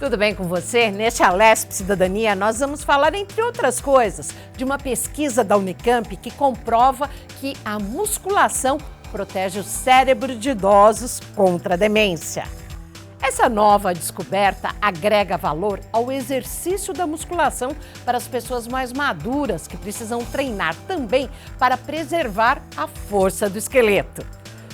Tudo bem com você? Neste Alesp Cidadania, nós vamos falar, entre outras coisas, de uma pesquisa da Unicamp que comprova que a musculação protege o cérebro de idosos contra a demência. Essa nova descoberta agrega valor ao exercício da musculação para as pessoas mais maduras, que precisam treinar também para preservar a força do esqueleto.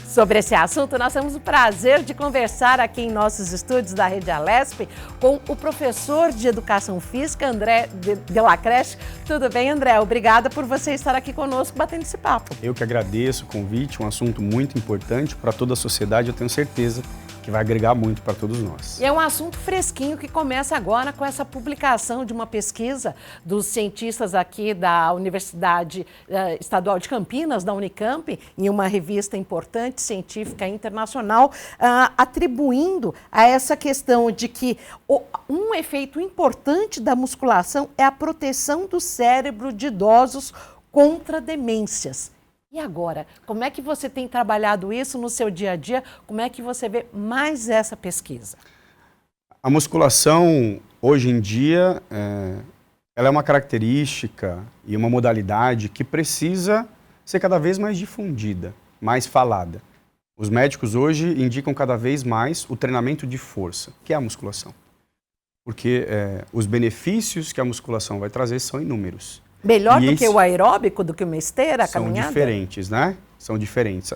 Sobre esse assunto, nós temos o prazer de conversar aqui em nossos estúdios da Rede Alesp com o professor de Educação Física, André Delacreche. Tudo bem, André? Obrigada por você estar aqui conosco batendo esse papo. Eu que agradeço o convite, um assunto muito importante para toda a sociedade, eu tenho certeza que vai agregar muito para todos nós. E é um assunto fresquinho que começa agora com essa publicação de uma pesquisa dos cientistas aqui da Universidade Estadual de Campinas, da Unicamp, em uma revista importante, científica internacional, atribuindo a essa questão de que um efeito importante da musculação é a proteção do cérebro de idosos contra demências. E agora, como é que você tem trabalhado isso no seu dia a dia? Como é que você vê mais essa pesquisa? A musculação, hoje em dia, ela é uma característica e uma modalidade que precisa ser cada vez mais difundida, mais falada. Os médicos hoje indicam cada vez mais o treinamento de força, que é a musculação. Porque os benefícios que a musculação vai trazer são inúmeros. Melhor do que o aeróbico, do que uma esteira, a caminhada? São diferentes, né? São diferentes.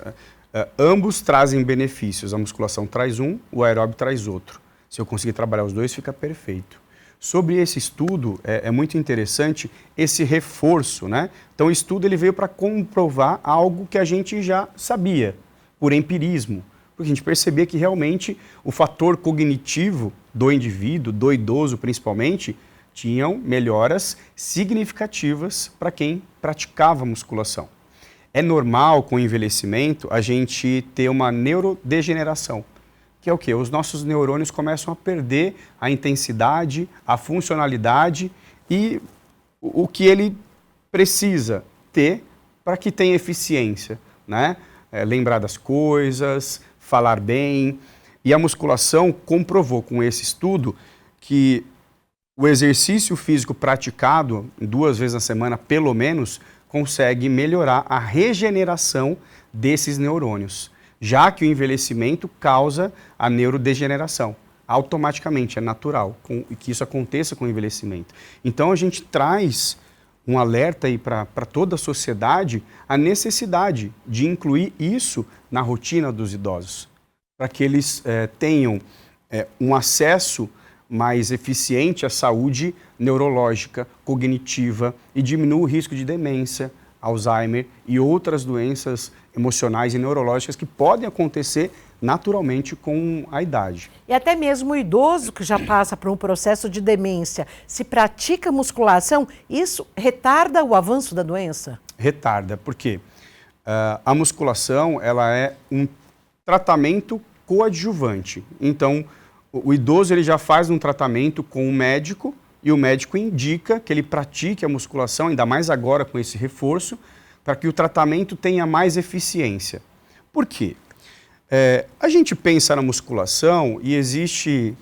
Ambos trazem benefícios. A musculação traz um, o aeróbico traz outro. Se eu conseguir trabalhar os dois, fica perfeito. Sobre esse estudo, é muito interessante esse reforço, né? Então, o estudo ele veio para comprovar algo que a gente já sabia, por empirismo. Porque a gente percebia que realmente o fator cognitivo do indivíduo, do idoso principalmente, tinham melhoras significativas para quem praticava musculação. É normal, com o envelhecimento, a gente ter uma neurodegeneração, que é o quê? Os nossos neurônios começam a perder a intensidade, a funcionalidade e o que ele precisa ter para que tenha eficiência, né? Lembrar das coisas, falar bem. E a musculação comprovou com esse estudo que o exercício físico praticado 2 vezes na semana, pelo menos, consegue melhorar a regeneração desses neurônios, já que o envelhecimento causa a neurodegeneração. Automaticamente, é natural que isso aconteça com o envelhecimento. Então, a gente traz um alerta aí para toda a sociedade a necessidade de incluir isso na rotina dos idosos, para que eles tenham um acesso mais eficiente à saúde neurológica, cognitiva e diminua o risco de demência, Alzheimer e outras doenças emocionais e neurológicas que podem acontecer naturalmente com a idade. E até mesmo o idoso que já passa por um processo de demência, se pratica musculação, isso retarda o avanço da doença? Retarda, porque a musculação ela é um tratamento coadjuvante. Então, o idoso ele já faz um tratamento com o médico e o médico indica que ele pratique a musculação, ainda mais agora com esse reforço, para que o tratamento tenha mais eficiência. Por quê? A gente pensa na musculação e existe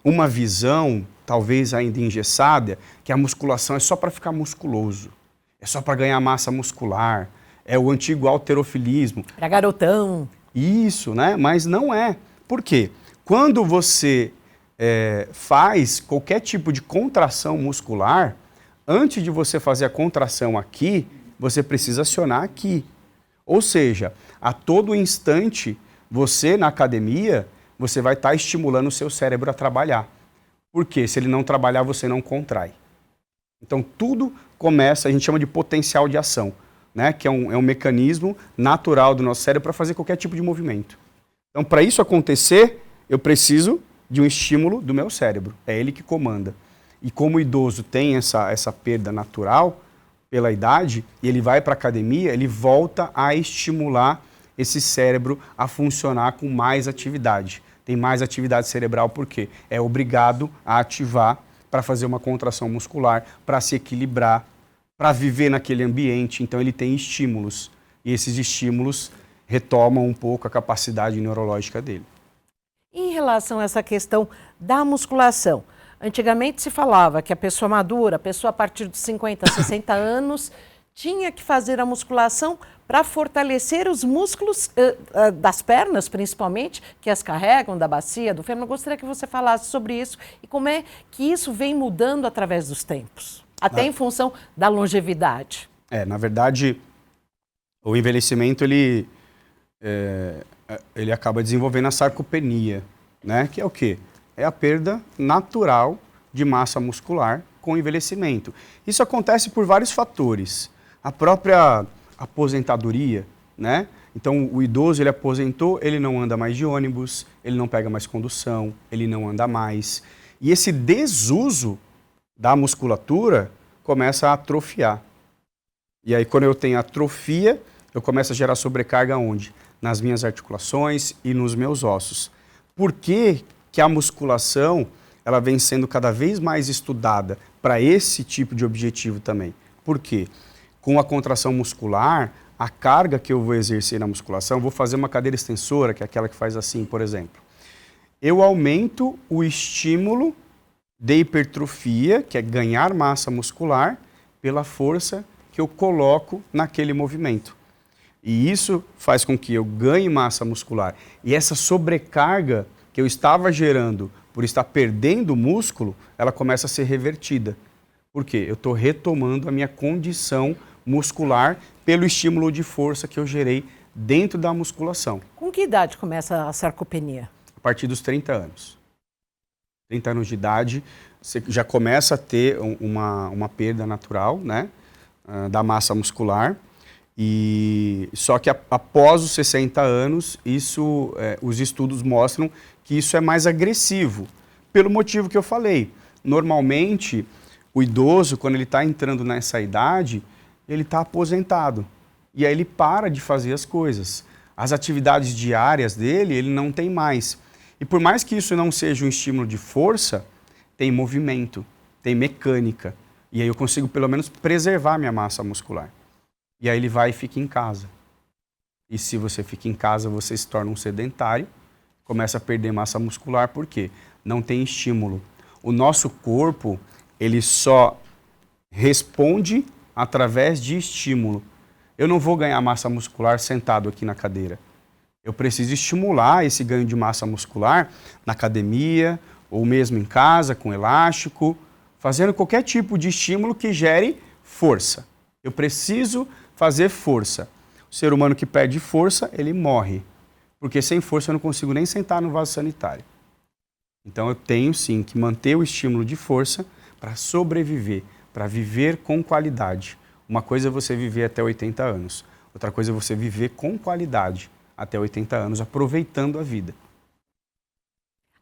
uma visão, talvez ainda engessada, que a musculação é só para ficar musculoso, é só para ganhar massa muscular, é o antigo halterofilismo. Para garotão. Isso, né? Mas não é. Por quê? Quando você faz qualquer tipo de contração muscular, antes de você fazer a contração aqui, você precisa acionar aqui. Ou seja, a todo instante, você na academia, você vai estar estimulando o seu cérebro a trabalhar. Porque se ele não trabalhar, você não contrai. Então tudo começa, a gente chama de potencial de ação, né? Que é um mecanismo natural do nosso cérebro para fazer qualquer tipo de movimento. Então, para isso acontecer, eu preciso de um estímulo do meu cérebro. É ele que comanda. E como o idoso tem essa perda natural pela idade, e ele vai para a academia, ele volta a estimular esse cérebro a funcionar com mais atividade. Tem mais atividade cerebral porque é obrigado a ativar para fazer uma contração muscular, para se equilibrar, para viver naquele ambiente. Então ele tem estímulos. E esses estímulos retomam um pouco a capacidade neurológica dele. Em relação a essa questão da musculação, antigamente se falava que a pessoa madura, a pessoa a partir de 50, 60 anos, tinha que fazer a musculação para fortalecer os músculos das pernas, principalmente, que as carregam, da bacia, do fêmur. Eu gostaria que você falasse sobre isso e como é que isso vem mudando através dos tempos, até em função da longevidade. Na verdade, o envelhecimento, ele acaba desenvolvendo a sarcopenia, né? Que é o quê? É a perda natural de massa muscular com o envelhecimento. Isso acontece por vários fatores. A própria aposentadoria, né? Então, o idoso, ele aposentou, ele não anda mais de ônibus, ele não pega mais condução, ele não anda mais. E esse desuso da musculatura começa a atrofiar. E aí, quando eu tenho atrofia, eu começo a gerar sobrecarga onde? Nas minhas articulações e nos meus ossos. Por que que a musculação ela vem sendo cada vez mais estudada para esse tipo de objetivo também? Por quê? Com a contração muscular, a carga que eu vou exercer na musculação, vou fazer uma cadeira extensora, que é aquela que faz assim, por exemplo. Eu aumento o estímulo de hipertrofia, que é ganhar massa muscular, pela força que eu coloco naquele movimento. E isso faz com que eu ganhe massa muscular. E essa sobrecarga que eu estava gerando por estar perdendo músculo, ela começa a ser revertida. Por quê? Eu estou retomando a minha condição muscular pelo estímulo de força que eu gerei dentro da musculação. Com que idade começa a sarcopenia? A partir dos 30 anos. 30 anos de idade, você já começa a ter uma perda natural, né, da massa muscular. E só que após os 60 anos, os estudos mostram que isso é mais agressivo, pelo motivo que eu falei. Normalmente, o idoso, quando ele está entrando nessa idade, ele está aposentado. E aí ele para de fazer as coisas. As atividades diárias dele, ele não tem mais. E por mais que isso não seja um estímulo de força, tem movimento, tem mecânica. E aí eu consigo pelo menos preservar minha massa muscular. E aí ele vai e fica em casa. E se você fica em casa, você se torna um sedentário, começa a perder massa muscular, por quê? Não tem estímulo. O nosso corpo, ele só responde através de estímulo. Eu não vou ganhar massa muscular sentado aqui na cadeira. Eu preciso estimular esse ganho de massa muscular na academia, ou mesmo em casa, com elástico, fazendo qualquer tipo de estímulo que gere força. Eu preciso fazer força. O ser humano que perde força, ele morre. Porque sem força eu não consigo nem sentar no vaso sanitário. Então eu tenho sim que manter o estímulo de força para sobreviver, para viver com qualidade. Uma coisa é você viver até 80 anos, outra coisa é você viver com qualidade até 80 anos, aproveitando a vida.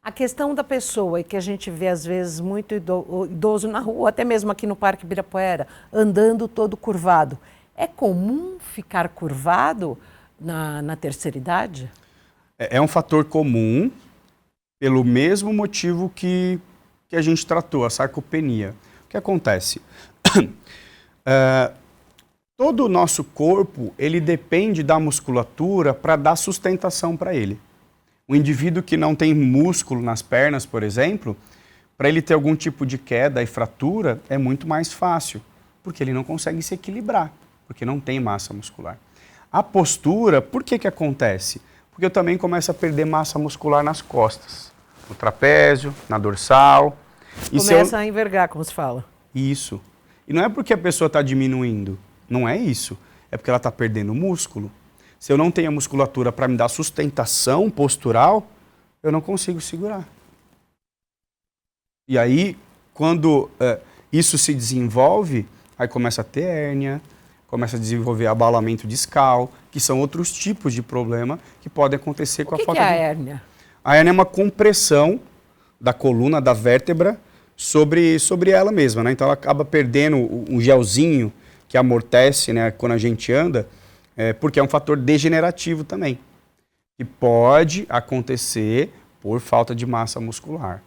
A questão da pessoa, e que a gente vê às vezes muito idoso na rua, até mesmo aqui no Parque Ibirapuera, andando todo curvado. É comum ficar curvado na terceira idade? É um fator comum, pelo mesmo motivo que a gente tratou, a sarcopenia. O que acontece? Todo o nosso corpo, ele depende da musculatura para dar sustentação para ele. Um indivíduo que não tem músculo nas pernas, por exemplo, para ele ter algum tipo de queda e fratura, é muito mais fácil, porque ele não consegue se equilibrar, porque não tem massa muscular. A postura, por que acontece? Porque eu também começo a perder massa muscular nas costas, no trapézio, na dorsal. Começa a envergar, como se fala. Isso. E não é porque a pessoa está diminuindo, não é isso. É porque ela está perdendo músculo. Se eu não tenho a musculatura para me dar sustentação postural, eu não consigo segurar. E aí, quando isso se desenvolve, aí começa a ter hérnia, começa a desenvolver abalamento discal, que são outros tipos de problema que podem acontecer com a falta de... O que é a hérnia? A hérnia é uma compressão da coluna, da vértebra, sobre ela mesma, né? Então ela acaba perdendo um gelzinho que amortece, né, quando a gente anda, porque é um fator degenerativo também, que pode acontecer por falta de massa muscular.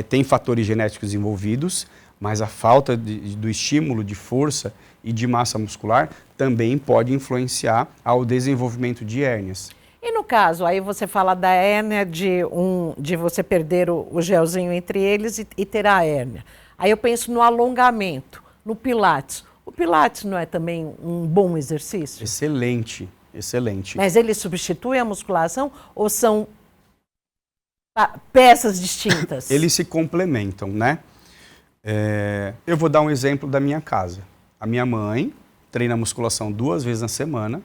Tem fatores genéticos envolvidos, mas a falta do estímulo de força e de massa muscular também pode influenciar ao desenvolvimento de hérnias. E no caso, aí você fala da hérnia de você perder o gelzinho entre eles e ter a hérnia. Aí eu penso no alongamento, no Pilates. O Pilates não é também um bom exercício? Excelente, excelente. Mas ele substitui a musculação ou são peças distintas? Eles se complementam, né? Eu vou dar um exemplo da minha casa. A minha mãe treina musculação 2 vezes na semana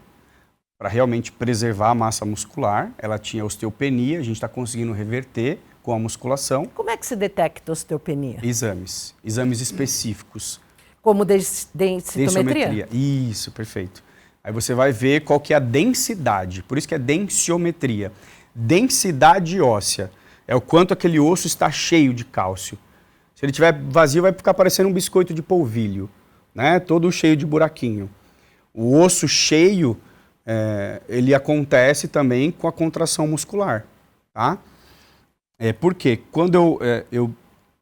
para realmente preservar a massa muscular. Ela tinha osteopenia, a gente está conseguindo reverter com a musculação. Como é que se detecta osteopenia? Exames específicos. Como densitometria? Isso, perfeito. Aí você vai ver qual que é a densidade, por isso que é densiometria. Densidade óssea é o quanto aquele osso está cheio de cálcio. Se ele estiver vazio, vai ficar parecendo um biscoito de polvilho, né? Todo cheio de buraquinho. O osso cheio, ele acontece também com a contração muscular, tá? Por quê? Quando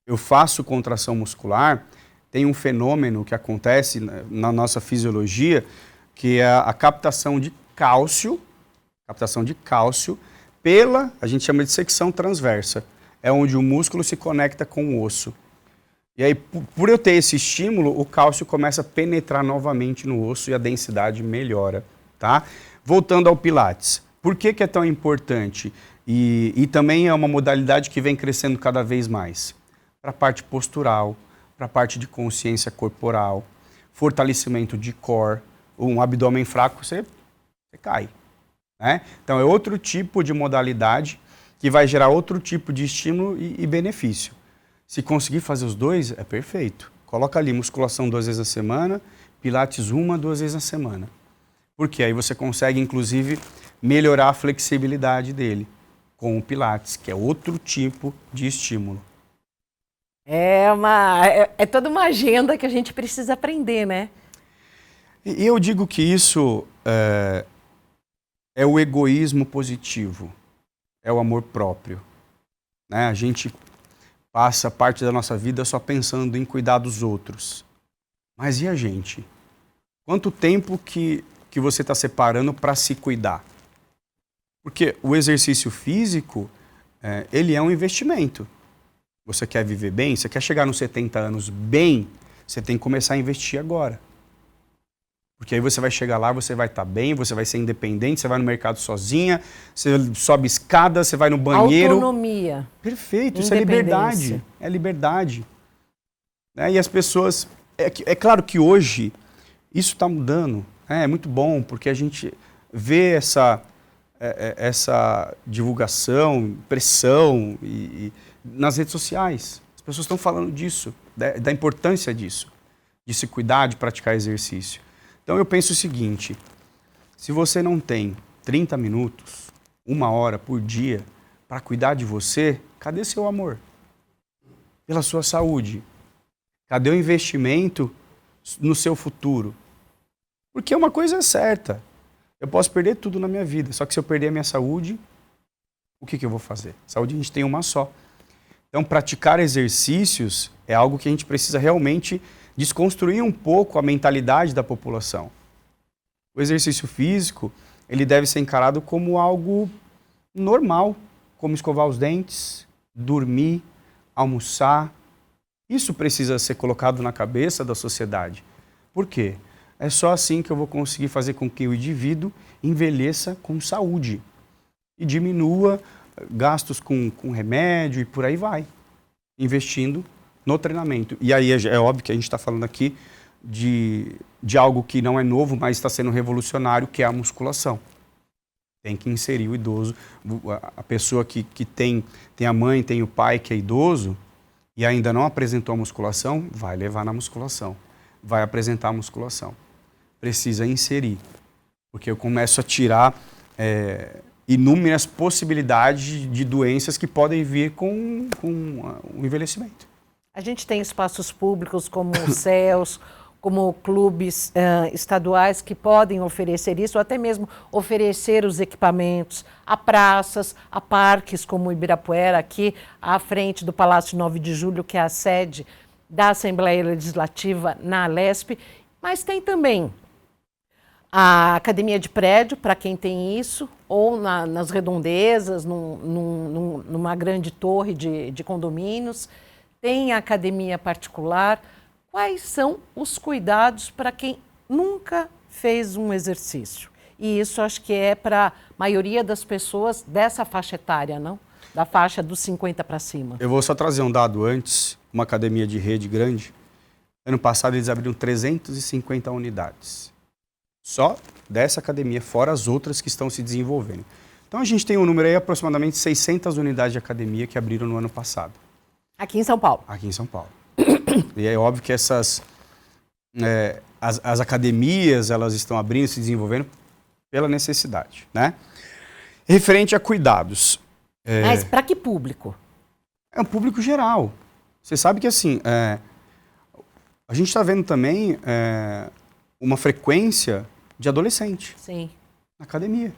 eu faço contração muscular, tem um fenômeno que acontece na nossa fisiologia, que é a captação de cálcio a gente chama de secção transversa. É onde o músculo se conecta com o osso. E aí, por eu ter esse estímulo, o cálcio começa a penetrar novamente no osso e a densidade melhora, tá? Voltando ao Pilates. Por que é tão importante? E também é uma modalidade que vem crescendo cada vez mais. Para a parte postural, para a parte de consciência corporal, fortalecimento de core, um abdômen fraco, você cai. Né? Então é outro tipo de modalidade que vai gerar outro tipo de estímulo e benefício. Se conseguir fazer os dois, é perfeito. Coloca ali musculação 2 vezes na semana, Pilates 1, 2 vezes na semana. Porque aí você consegue, inclusive, melhorar a flexibilidade dele com o Pilates, que é outro tipo de estímulo. É toda uma agenda que a gente precisa aprender, né? E eu digo que isso é o egoísmo positivo, é o amor próprio. Né? A gente passa parte da nossa vida só pensando em cuidar dos outros. Mas e a gente? Quanto tempo que você está separando para se cuidar? Porque o exercício físico, ele é um investimento. Você quer viver bem? Você quer chegar nos 70 anos bem? Você tem que começar a investir agora. Porque aí você vai chegar lá, você vai estar bem, você vai ser independente, você vai no mercado sozinha, você sobe escada, você vai no banheiro. Autonomia. Perfeito, isso é liberdade. É liberdade. Né? E as pessoas... É claro que hoje isso está mudando. É muito bom, porque a gente vê essa divulgação, pressão nas redes sociais. As pessoas estão falando disso, da importância disso, de se cuidar, de praticar exercício. Então eu penso o seguinte, se você não tem 30 minutos, 1 hora por dia para cuidar de você, cadê seu amor? Pela sua saúde? Cadê o investimento no seu futuro? Porque uma coisa é certa, eu posso perder tudo na minha vida, só que se eu perder a minha saúde, o que eu vou fazer? Saúde a gente tem uma só. Então praticar exercícios é algo que a gente precisa realmente desconstruir um pouco a mentalidade da população. O exercício físico, ele deve ser encarado como algo normal, como escovar os dentes, dormir, almoçar. Isso precisa ser colocado na cabeça da sociedade. Por quê? É só assim que eu vou conseguir fazer com que o indivíduo envelheça com saúde e diminua gastos com remédio e por aí vai, investindo no treinamento. E aí é óbvio que a gente está falando aqui de algo que não é novo, mas está sendo revolucionário, que é a musculação. Tem que inserir o idoso, a pessoa que tem a mãe, tem o pai que é idoso e ainda não apresentou a musculação, vai levar na musculação, vai apresentar a musculação. Precisa inserir, porque eu começo a tirar inúmeras possibilidades de doenças que podem vir com o envelhecimento. A gente tem espaços públicos como os CELS, como clubes estaduais que podem oferecer isso, ou até mesmo oferecer os equipamentos a praças, a parques como o Ibirapuera, aqui à frente do Palácio 9 de Julho, que é a sede da Assembleia Legislativa na Alesp, mas tem também A academia de prédio, para quem tem isso, ou nas redondezas, numa grande torre de condomínios. Tem a academia particular. Quais são os cuidados para quem nunca fez um exercício? E isso acho que é para a maioria das pessoas dessa faixa etária, não? Da faixa dos 50 para cima. Eu vou só trazer um dado antes, uma academia de rede grande. Ano passado eles abriram 350 unidades. Só dessa academia, fora as outras que estão se desenvolvendo. Então a gente tem um número aí, aproximadamente 600 unidades de academia que abriram no ano passado. Aqui em São Paulo? Aqui em São Paulo. E é óbvio que essas... as academias, elas estão abrindo, se desenvolvendo pela necessidade, né? Referente a cuidados. Mas para que público? É um público geral. Você sabe que, assim, a gente está vendo também uma frequência de adolescente. Sim. Na academia.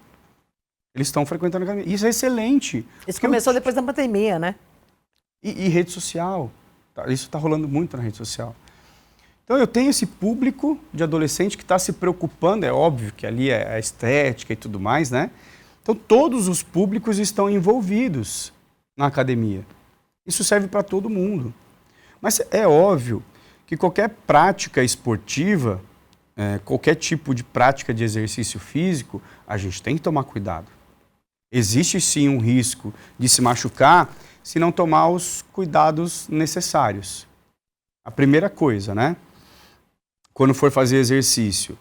Eles estão frequentando a academia. Isso é excelente. Isso começou depois da pandemia, né? E rede social. Isso está rolando muito na rede social. Então, eu tenho esse público de adolescente que está se preocupando. É óbvio que ali é a estética e tudo mais, né? Então, todos os públicos estão envolvidos na academia. Isso serve para todo mundo. Mas é óbvio que qualquer prática esportiva, qualquer tipo de prática de exercício físico, a gente tem que tomar cuidado. Existe sim um risco de se machucar se não tomar os cuidados necessários. A primeira coisa, né? Quando for fazer exercício,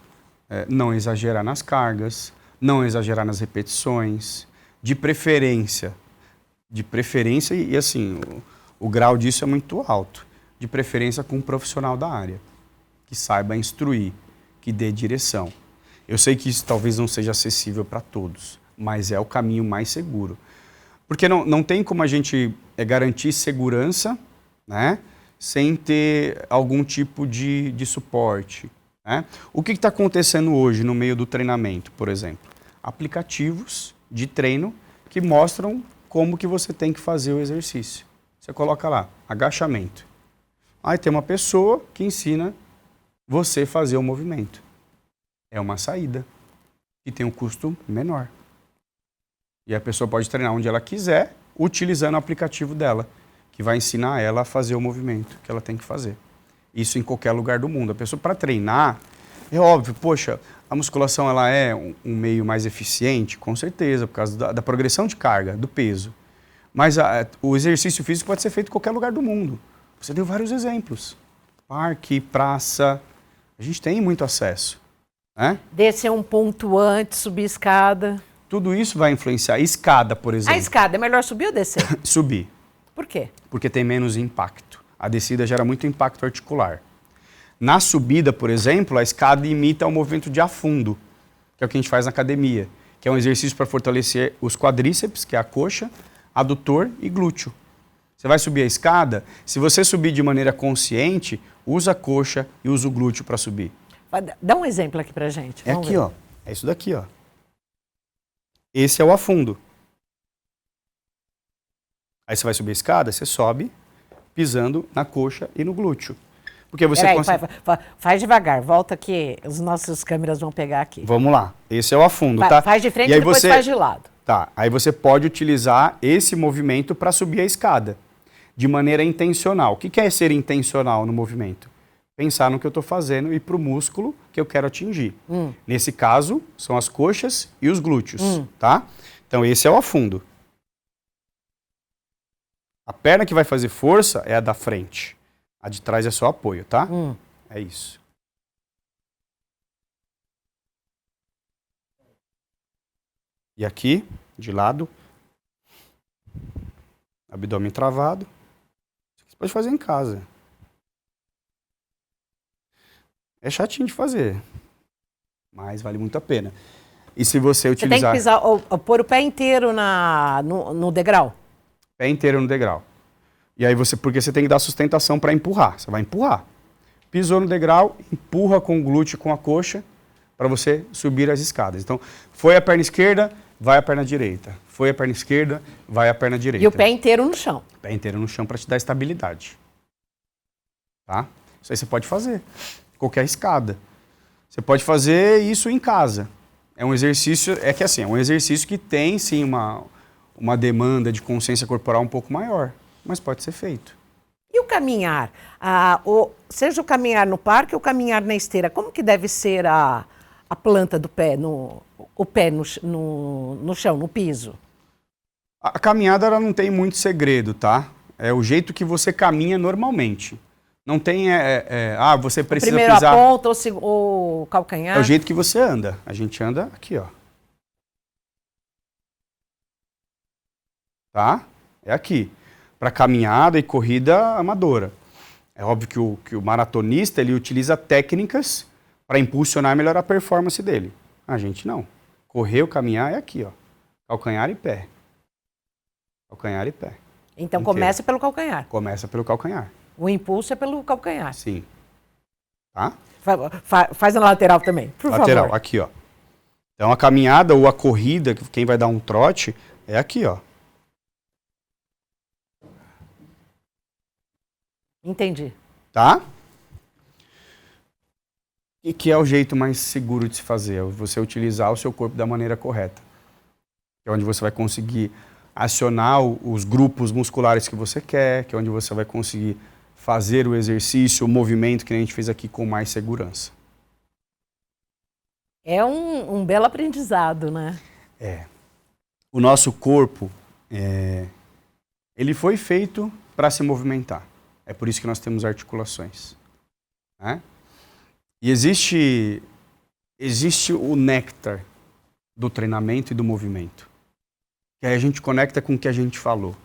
não exagerar nas cargas, não exagerar nas repetições, de preferência e assim, o grau disso é muito alto, de preferência com um profissional da área, que saiba instruir, que dê direção. Eu sei que isso talvez não seja acessível para todos, mas é o caminho mais seguro. Porque não tem como a gente garantir segurança, né, sem ter algum tipo de suporte. Né? O que está acontecendo hoje no meio do treinamento, por exemplo? Aplicativos de treino que mostram como que você tem que fazer o exercício. Você coloca lá, agachamento. Aí tem uma pessoa que ensina você fazer o movimento. É uma saída que tem um custo menor. E a pessoa pode treinar onde ela quiser, utilizando o aplicativo dela, que vai ensinar ela a fazer o movimento que ela tem que fazer. Isso em qualquer lugar do mundo. A pessoa, para treinar, é óbvio, poxa, a musculação ela é um meio mais eficiente, com certeza, por causa da progressão de carga, do peso. Mas o exercício físico pode ser feito em qualquer lugar do mundo. Você deu vários exemplos. Parque, praça, a gente tem muito acesso. Né? Descer um ponto antes, subir escada. Tudo isso vai influenciar. Escada, por exemplo. A escada, é melhor subir ou descer? Subir. Por quê? Porque tem menos impacto. A descida gera muito impacto articular. Na subida, por exemplo, a escada imita o movimento de afundo, que é o que a gente faz na academia, que é um exercício para fortalecer os quadríceps, que é a coxa, adutor e glúteo. Você vai subir a escada, se você subir de maneira consciente, usa a coxa e usa o glúteo para subir. Dá um exemplo aqui pra gente. É aqui, ó. É isso daqui, ó. Esse é o afundo. Aí você vai subir a escada, você sobe pisando na coxa e no glúteo. Porque você consegue... faz devagar, volta que os nossos câmeras vão pegar aqui. Vamos lá. Esse é o afundo, tá? Faz de frente e e depois faz de lado. Tá. Aí você pode utilizar esse movimento para subir a escada de maneira intencional. O que é ser intencional no movimento? Pensar no que eu estou fazendo e para o músculo que eu quero atingir. Nesse caso, são as coxas e os glúteos, tá? Então, esse é o afundo. A perna que vai fazer força é a da frente. A de trás é só apoio, tá? É isso. E aqui, de lado. Abdômen travado. Isso aqui você pode fazer em casa. É chatinho de fazer, mas vale muito a pena. E se você utilizar... Você tem que pisar, ou pôr o pé inteiro no degrau? Pé inteiro no degrau. E aí porque você tem que dar sustentação para empurrar. Você vai empurrar. Pisou no degrau, empurra com o glúteo e com a coxa para você subir as escadas. Então, foi a perna esquerda, vai a perna direita. Foi a perna esquerda, vai a perna direita. E o pé inteiro no chão? Pé inteiro no chão para te dar estabilidade. Tá? Isso aí você pode fazer. Qualquer escada. Você pode fazer isso em casa. É um exercício, é um exercício que tem sim uma demanda de consciência corporal um pouco maior, mas pode ser feito. E o caminhar? Seja o caminhar no parque ou caminhar na esteira, como que deve ser a planta do pé, o pé no chão, no piso? A caminhada ela não tem muito segredo, tá? É o jeito que você caminha normalmente. Não tem, você precisa Primeiro pisar... a ponta ou o calcanhar? É o jeito que você anda. A gente anda aqui, ó. Tá? É aqui. Para caminhada e corrida amadora. É óbvio que o maratonista ele utiliza técnicas para impulsionar e melhorar a performance dele. A gente não. Correr ou caminhar é aqui, ó. Calcanhar e pé. Calcanhar e pé. Então começa pelo calcanhar. Começa pelo calcanhar. O impulso é pelo calcanhar. Sim. Tá? Faz na lateral também, por lateral, favor. aqui, ó. Então a caminhada ou a corrida, quem vai dar um trote, é aqui, ó. Entendi. Tá? E que é o jeito mais seguro de se fazer, é você utilizar o seu corpo da maneira correta. É onde você vai conseguir acionar os grupos musculares que você quer, que é onde você vai conseguir fazer o exercício, o movimento que a gente fez aqui com mais segurança. É um belo aprendizado, né? É. O nosso corpo, ele foi feito para se movimentar. É por isso que nós temos articulações. Né? E existe o néctar do treinamento e do movimento. Que aí a gente conecta com o que a gente falou.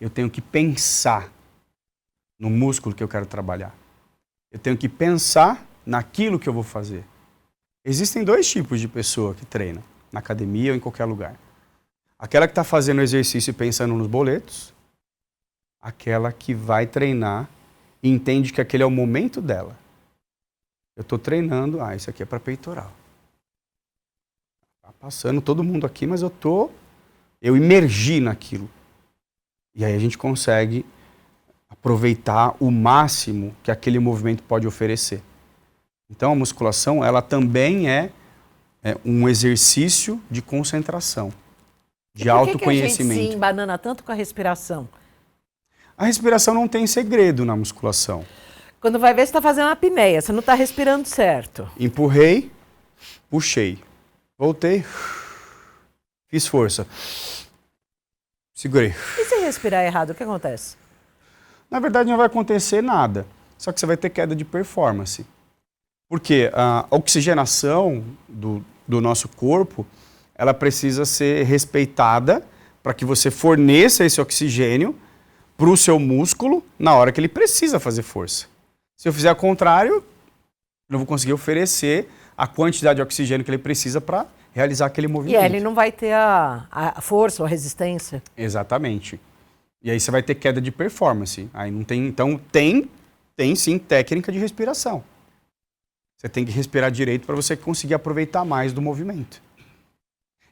Eu tenho que pensar no músculo que eu quero trabalhar. Eu tenho que pensar naquilo que eu vou fazer. Existem dois tipos de pessoa que treina, na academia ou em qualquer lugar. Aquela que está fazendo exercício e pensando nos boletos, aquela que vai treinar e entende que aquele é o momento dela. Eu estou treinando, isso aqui é para peitoral. Está passando todo mundo aqui, mas eu imergi naquilo. E aí a gente consegue aproveitar o máximo que aquele movimento pode oferecer. Então a musculação, ela também é um exercício de concentração, de autoconhecimento. Por que a gente se embanana tanto com a respiração? A respiração não tem segredo na musculação. Quando vai ver, você está fazendo uma apneia, você não está respirando certo. Empurrei, puxei, voltei, fiz força, segurei. E se respirar errado, o que acontece? Na verdade não vai acontecer nada, só que você vai ter queda de performance. Porque a oxigenação do nosso corpo, ela precisa ser respeitada para que você forneça esse oxigênio para o seu músculo na hora que ele precisa fazer força. Se eu fizer o contrário, eu não vou conseguir oferecer a quantidade de oxigênio que ele precisa para realizar aquele movimento. E ele não vai ter a força ou a resistência. Exatamente. E aí você vai ter queda de performance. Aí não tem, então tem sim técnica de respiração. Você tem que respirar direito para você conseguir aproveitar mais do movimento.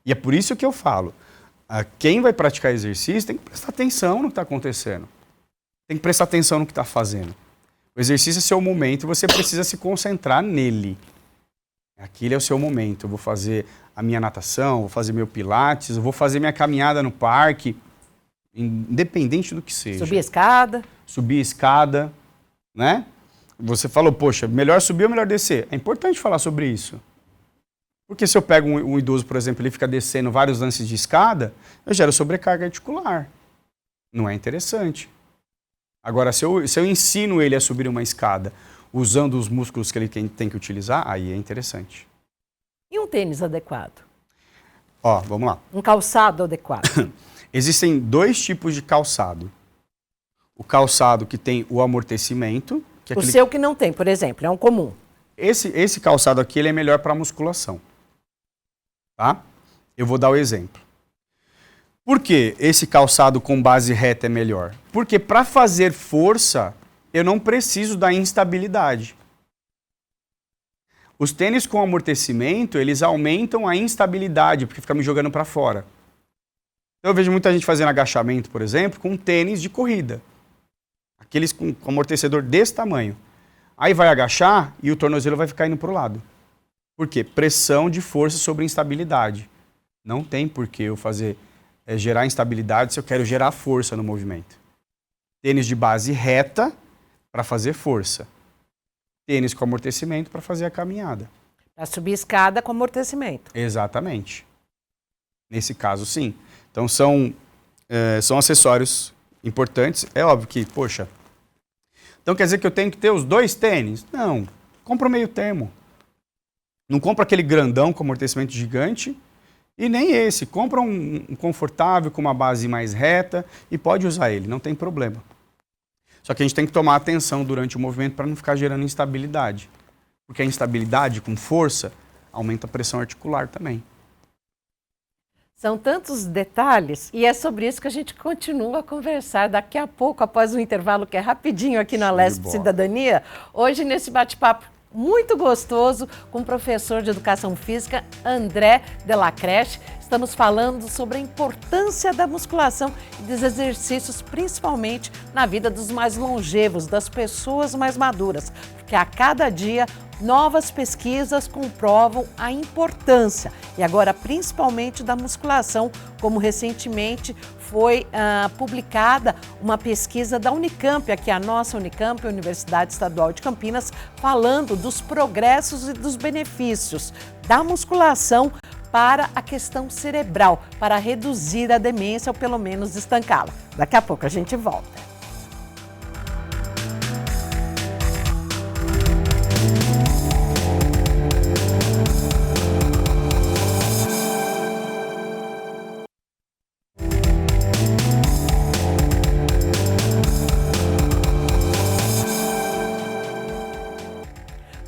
E é por isso que eu falo, quem vai praticar exercício tem que prestar atenção no que está acontecendo. Tem que prestar atenção no que está fazendo. O exercício é seu momento e você precisa se concentrar nele. Aquele é o seu momento. Eu vou fazer a minha natação, vou fazer meu pilates, eu vou fazer minha caminhada no parque, independente do que seja. Subir a escada. Subir a escada, né? Você falou, poxa, melhor subir ou melhor descer? É importante falar sobre isso. Porque se eu pego um idoso, por exemplo, ele fica descendo vários lances de escada, eu gero sobrecarga articular. Não é interessante. Agora, se eu ensino ele a subir uma escada usando os músculos que ele tem que utilizar, aí é interessante. E um tênis adequado? Vamos lá. Um calçado adequado? Existem dois tipos de calçado. O calçado que tem o amortecimento. Que é o seu que não tem, por exemplo, é um comum. Esse calçado aqui ele é melhor para musculação. Tá? Eu vou dar o exemplo. Por que esse calçado com base reta é melhor? Porque para fazer força, eu não preciso da instabilidade. Os tênis com amortecimento, eles aumentam a instabilidade, porque fica me jogando para fora. Então, eu vejo muita gente fazendo agachamento, por exemplo, com tênis de corrida. Aqueles com amortecedor desse tamanho. Aí vai agachar e o tornozelo vai ficar indo para o lado. Por quê? Pressão de força sobre instabilidade. Não tem por que eu fazer gerar instabilidade se eu quero gerar força no movimento. Tênis de base reta para fazer força. Tênis com amortecimento para fazer a caminhada. Para subir escada com amortecimento. Exatamente. Nesse caso, sim. Então, são acessórios importantes. É óbvio que, poxa, então quer dizer que eu tenho que ter os 2 tênis? Não. Compra o meio termo. Não compra aquele grandão com amortecimento gigante e nem esse. Compra um confortável com uma base mais reta e pode usar ele, não tem problema. Só que a gente tem que tomar atenção durante o movimento para não ficar gerando instabilidade. Porque a instabilidade com força aumenta a pressão articular também. São tantos detalhes e é sobre isso que a gente continua a conversar daqui a pouco, após o intervalo, que é rapidinho aqui na Alesp Cidadania. Hoje, nesse bate-papo muito gostoso com o professor de Educação Física, André Delacreche. Estamos falando sobre a importância da musculação e dos exercícios, principalmente na vida dos mais longevos, das pessoas mais maduras, porque a cada dia novas pesquisas comprovam a importância, e agora principalmente da musculação, como recentemente foi publicada uma pesquisa da Unicamp, aqui a nossa Unicamp, a Universidade Estadual de Campinas, falando dos progressos e dos benefícios da musculação para a questão cerebral, para reduzir a demência ou pelo menos estancá-la. Daqui a pouco a gente volta.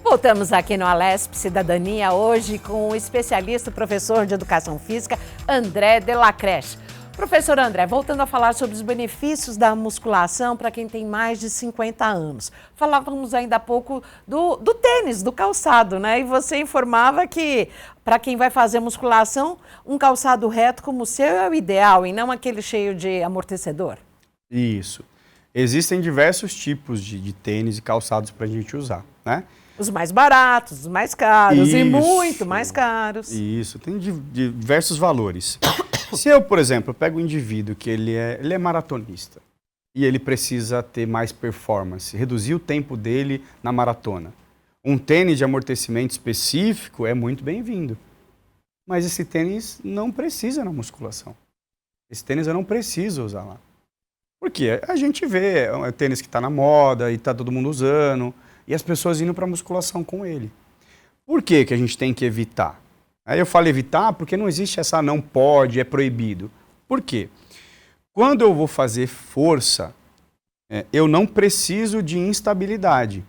Voltamos aqui no Alesp Cidadania hoje com o especialista, professor de Educação Física, André Delacreche. Professor André, voltando a falar sobre os benefícios da musculação para quem tem mais de 50 anos. Falávamos ainda há pouco do tênis, do calçado, né? E você informava que para quem vai fazer musculação, um calçado reto como o seu é o ideal e não aquele cheio de amortecedor. Isso. Existem diversos tipos de tênis e calçados para a gente usar, né? Os mais baratos, os mais caros e muito mais caros. Isso, tem diversos valores. Se eu, por exemplo, pego um indivíduo que ele é maratonista e ele precisa ter mais performance, reduzir o tempo dele na maratona, um tênis de amortecimento específico é muito bem-vindo. Mas esse tênis não precisa na musculação. Esse tênis eu não preciso usar lá. Por quê? A gente vê, é um tênis que está na moda e está todo mundo usando, e as pessoas indo para a musculação com ele. Por que que a gente tem que evitar? Aí eu falo evitar porque não existe essa não pode, é proibido. Por quê? Quando eu vou fazer força, eu não preciso de instabilidade.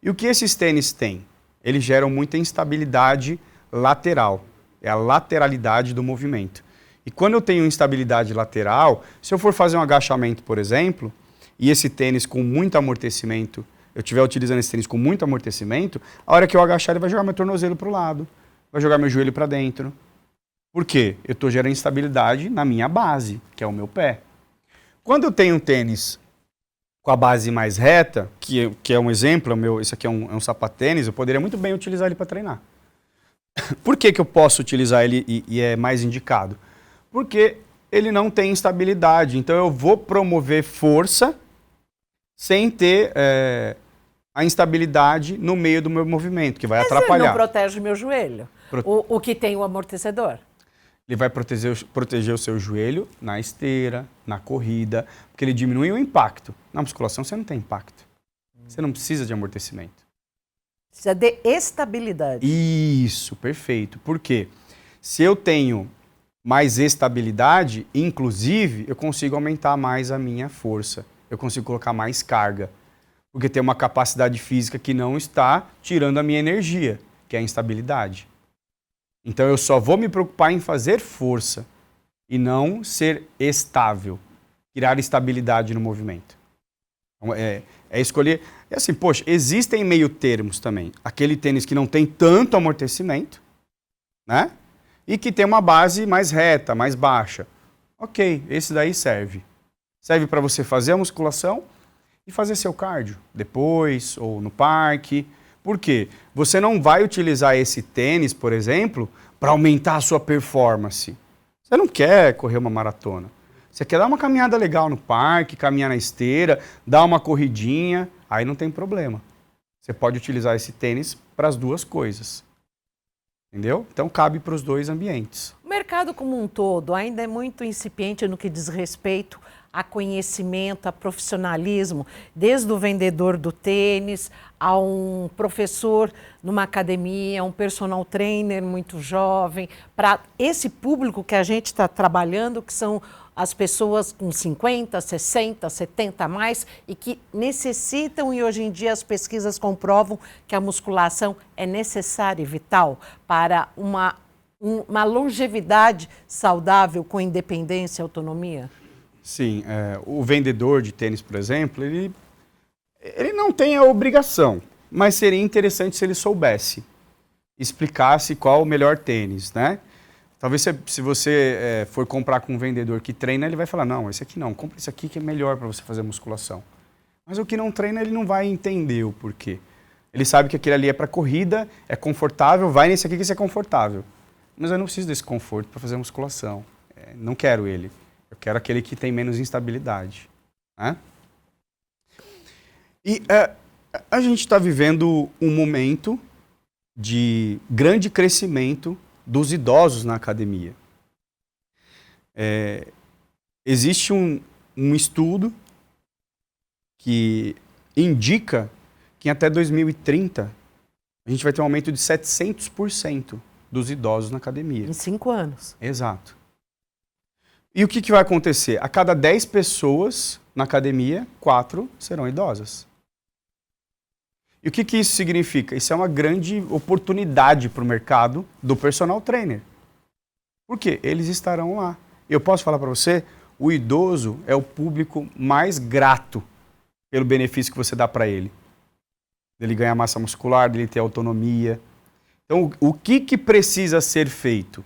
E o que esses tênis têm? Eles geram muita instabilidade lateral. É a lateralidade do movimento. E quando eu tenho instabilidade lateral, se eu for fazer um agachamento, por exemplo, e esse tênis com muito amortecimento, eu estiver utilizando esse tênis com muito amortecimento, a hora que eu agachar, ele vai jogar meu tornozelo para o lado, vai jogar meu joelho para dentro. Por quê? Eu estou gerando instabilidade na minha base, que é o meu pé. Quando eu tenho um tênis com a base mais reta, que é um exemplo, esse aqui é um sapatênis, eu poderia muito bem utilizar ele para treinar. Por que que eu posso utilizar ele e é mais indicado? Porque ele não tem instabilidade, então eu vou promover força sem ter a instabilidade no meio do meu movimento, que vai atrapalhar. Mas ele não protege o meu joelho, o que tem o amortecedor? Ele vai proteger o seu joelho na esteira, na corrida, porque ele diminui o impacto. Na musculação você não tem impacto. Você não precisa de amortecimento. Precisa de estabilidade. Isso, perfeito. Por quê? Se eu tenho mais estabilidade, inclusive, eu consigo aumentar mais a minha força. Eu consigo colocar mais carga. Porque tem uma capacidade física que não está tirando a minha energia, que é a instabilidade. Então eu só vou me preocupar em fazer força e não ser estável, criar estabilidade no movimento. Então, é escolher... É assim, poxa, existem meio termos também. Aquele tênis que não tem tanto amortecimento, né? E que tem uma base mais reta, mais baixa. Ok, esse daí serve. Serve para você fazer a musculação e fazer seu cardio depois ou no parque. Por quê? Você não vai utilizar esse tênis, por exemplo, para aumentar a sua performance. Você não quer correr uma maratona. Você quer dar uma caminhada legal no parque, caminhar na esteira, dar uma corridinha, aí não tem problema. Você pode utilizar esse tênis para as duas coisas. Entendeu? Então cabe para os dois ambientes. O mercado como um todo ainda é muito incipiente no que diz respeito a conhecimento, a profissionalismo, desde o vendedor do tênis a um professor numa academia, um personal trainer muito jovem, para esse público que a gente está trabalhando, que são as pessoas com 50, 60, 70 a mais e que necessitam, e hoje em dia as pesquisas comprovam que a musculação é necessária e vital para uma longevidade saudável com independência e autonomia? Sim, o vendedor de tênis, por exemplo, ele não tem a obrigação, mas seria interessante se ele soubesse, explicasse qual o melhor tênis, né? Talvez se você for comprar com um vendedor que treina, ele vai falar, não, esse aqui não, compra esse aqui que é melhor para você fazer musculação. Mas o que não treina, ele não vai entender o porquê. Ele sabe que aquele ali é para corrida, é confortável, vai nesse aqui que isso é confortável. Mas eu não preciso desse conforto para fazer musculação, não quero ele. Eu quero aquele que tem menos instabilidade. Né? E a gente está vivendo um momento de grande crescimento dos idosos na academia. Existe um estudo que indica que até 2030 a gente vai ter um aumento de 700% dos idosos na academia. Em 5 anos. Exato. E o que vai acontecer? A cada 10 pessoas na academia, 4 serão idosas. E o que isso significa? Isso é uma grande oportunidade para o mercado do personal trainer. Por quê? Eles estarão lá. Eu posso falar para você, o idoso é o público mais grato pelo benefício que você dá para ele. Dele ganhar massa muscular, dele ter autonomia. Então, o que precisa ser feito?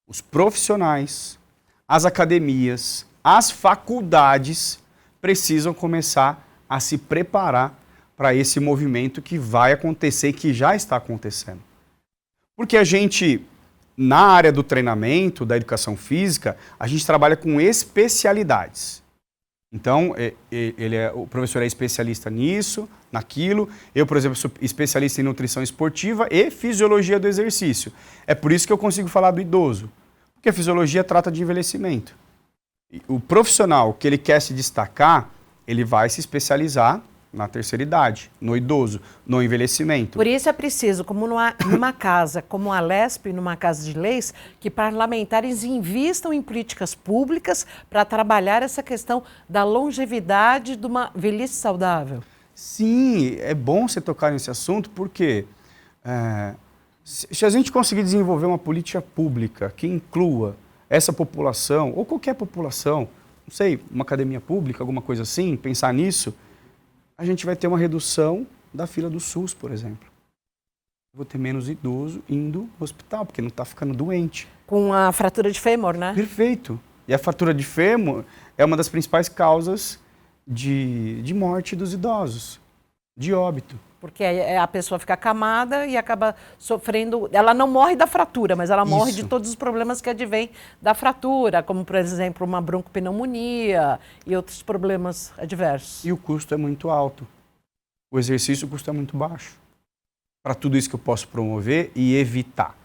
Os profissionais, as academias, as faculdades precisam começar a se preparar para esse movimento que vai acontecer, que já está acontecendo. Porque a gente, na área do treinamento, da educação física, a gente trabalha com especialidades. Então, o professor é especialista nisso, naquilo. Eu, por exemplo, sou especialista em nutrição esportiva e fisiologia do exercício. É por isso que eu consigo falar do idoso. Porque a fisiologia trata de envelhecimento. O profissional que ele quer se destacar, ele vai se especializar na terceira idade, no idoso, no envelhecimento. Por isso é preciso, como numa casa, como a LESP, numa casa de leis, que parlamentares invistam em políticas públicas para trabalhar essa questão da longevidade de uma velhice saudável. Sim, é bom você tocar nesse assunto, porque se a gente conseguir desenvolver uma política pública que inclua essa população, ou qualquer população, não sei, uma academia pública, alguma coisa assim, pensar nisso, a gente vai ter uma redução da fila do SUS, por exemplo. Eu vou ter menos idoso indo ao hospital, porque não está ficando doente. Com a fratura de fêmur, né? Perfeito. E a fratura de fêmur é uma das principais causas de morte dos idosos, de óbito. Porque a pessoa fica acamada e acaba sofrendo... Ela não morre da fratura, mas ela morre de todos os problemas que advêm da fratura, como, por exemplo, uma broncopneumonia e outros problemas adversos. E o custo é muito alto. O exercício, o custo é muito baixo. Para tudo isso que eu posso promover e evitar,